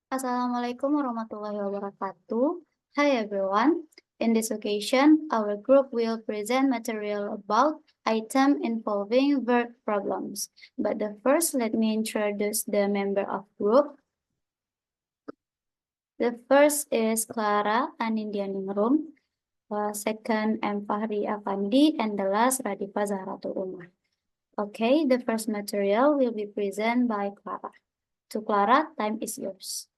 Assalamualaikum warahmatullahi wabarakatuh. Hi everyone. In this occasion, our group will present material about item involving verb problems. But first, let me introduce the member of group. The first is Clara Anindyaningrum. Second, M. Fahri Afandi, and the last, Radifa Zahratul Umar. Okay, the first material will be presented by Clara. To Clara, time is yours.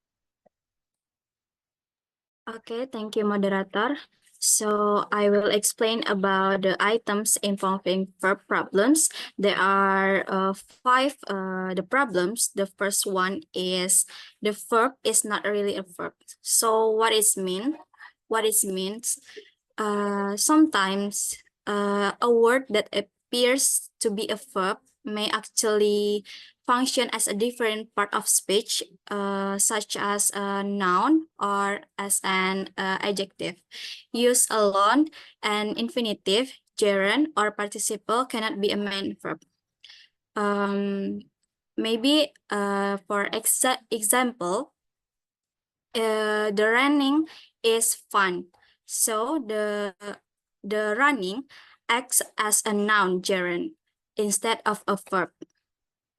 Okay, thank you, moderator. So I will explain about the items involving verb problems. There are five the problems. The first one is the verb is not really a verb. So what it means? Sometimes a word that appears to be a verb may actually function as a different part of speech, such as a noun or as an adjective. Used alone, an infinitive, gerund, or participle cannot be a main verb. Maybe for example, the running is fun. So the running acts as a noun gerund instead of a verb.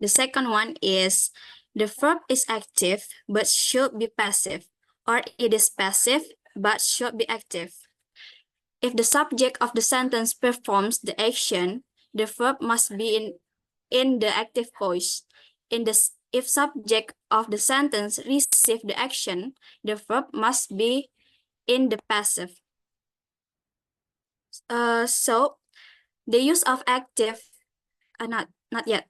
The second one is the verb is active but should be passive, or it is passive but should be active. If the subject of the sentence performs the action, the verb must be in the active voice. If subject of the sentence receive the action, the verb must be in the passive. So the use of active, not yet.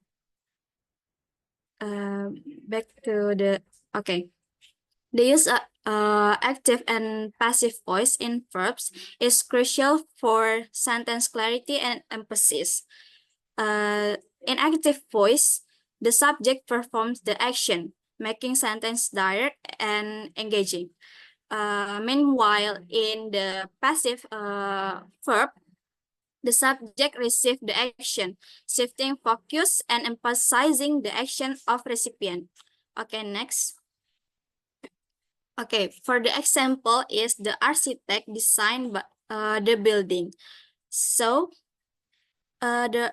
Back to the okay. The use of active and passive voice in verbs is crucial for sentence clarity and emphasis. In active voice, the subject performs the action, making sentence direct and engaging. Meanwhile, in the passive verb, the subject receives the action, shifting focus and emphasizing the action of recipient. Okay, next. Okay, for the example is the architect designed the building. So the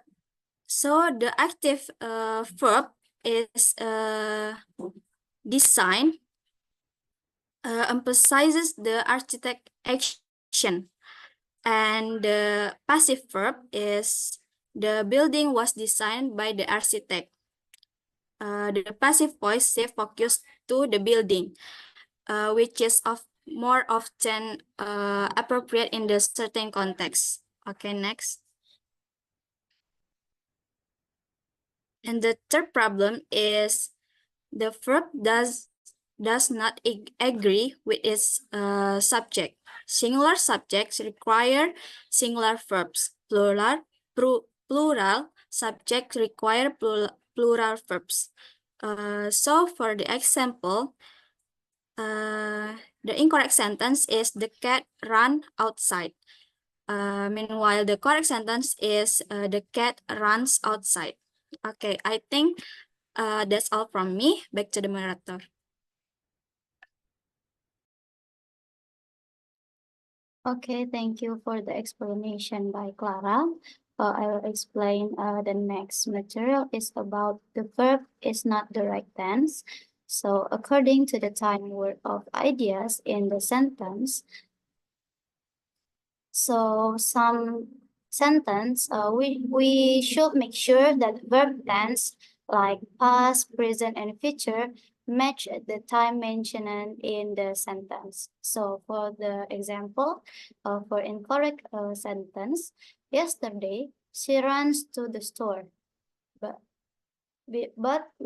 active verb is design, emphasizes the architect action, and the passive verb is the building was designed by the architect. The passive voice shift focus to the building, which is more often appropriate in the certain context. Okay, next. And the third problem is the verb does not agree with its subject. Singular subjects require singular verbs. Plural subjects require plural verbs. So for the example, the incorrect sentence is the cat ran outside. Meanwhile, the correct sentence is the cat runs outside. Okay, I think that's all from me. Back to the moderator. Okay, thank you for the explanation by Clara. I will explain the next material is about the verb is not the right tense. So according to the time word of ideas in the sentence, so some sentence, we should make sure that verb tense like past, present, and future match the time mentioned in the sentence. So for the example, for incorrect sentence, yesterday she runs to the store, but we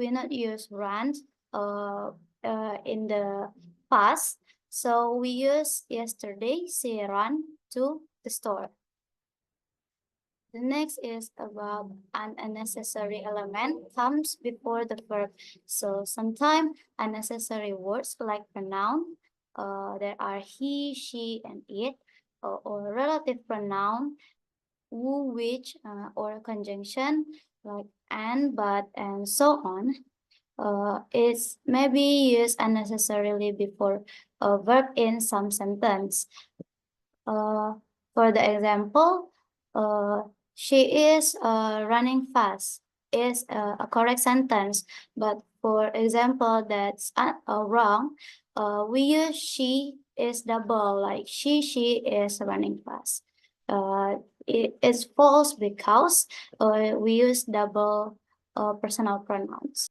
not use runs in the past. So we use yesterday she ran to the store. The next is about an unnecessary element comes before the verb. So sometimes unnecessary words like pronoun, there are he, she, and it, or relative pronoun, who, which, or conjunction like and, but, and so on. It's maybe used unnecessarily before a verb in some sentence. For the example, she is running fast is a correct sentence, but for example that's wrong, we use she is double, like she is running fast. It is false because we use double personal pronouns.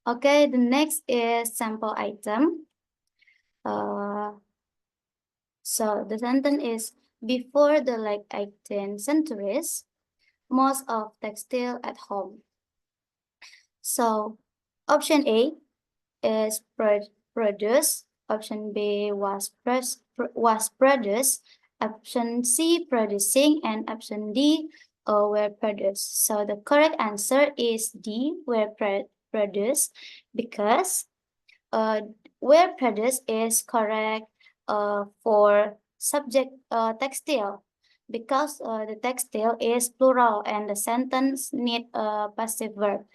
Okay, the next is sample item. So the sentence is, before the late 18th centuries, most of textile at home. So option A is produced, option B was produced, option C producing, and option D were produced. So the correct answer is D, were produced, because were produced is correct for subject textile, because the textile is plural and the sentence need a passive verb.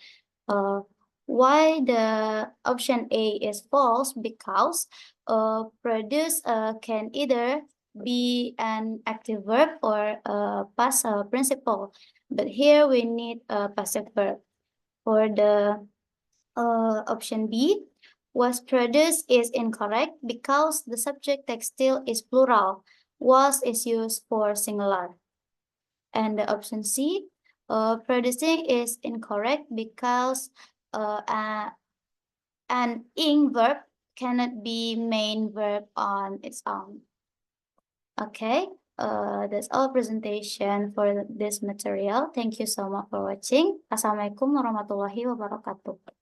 Why the option A is false? Because produce can either be an active verb or a past principle, but here we need a passive verb. For the option B, was produced is incorrect because the subject textile is plural. Was is used for singular. And the option C, producing is incorrect because an ing verb cannot be main verb on its own. Okay, that's all presentation for this material. Thank you so much for watching. Assalamualaikum warahmatullahi wabarakatuh.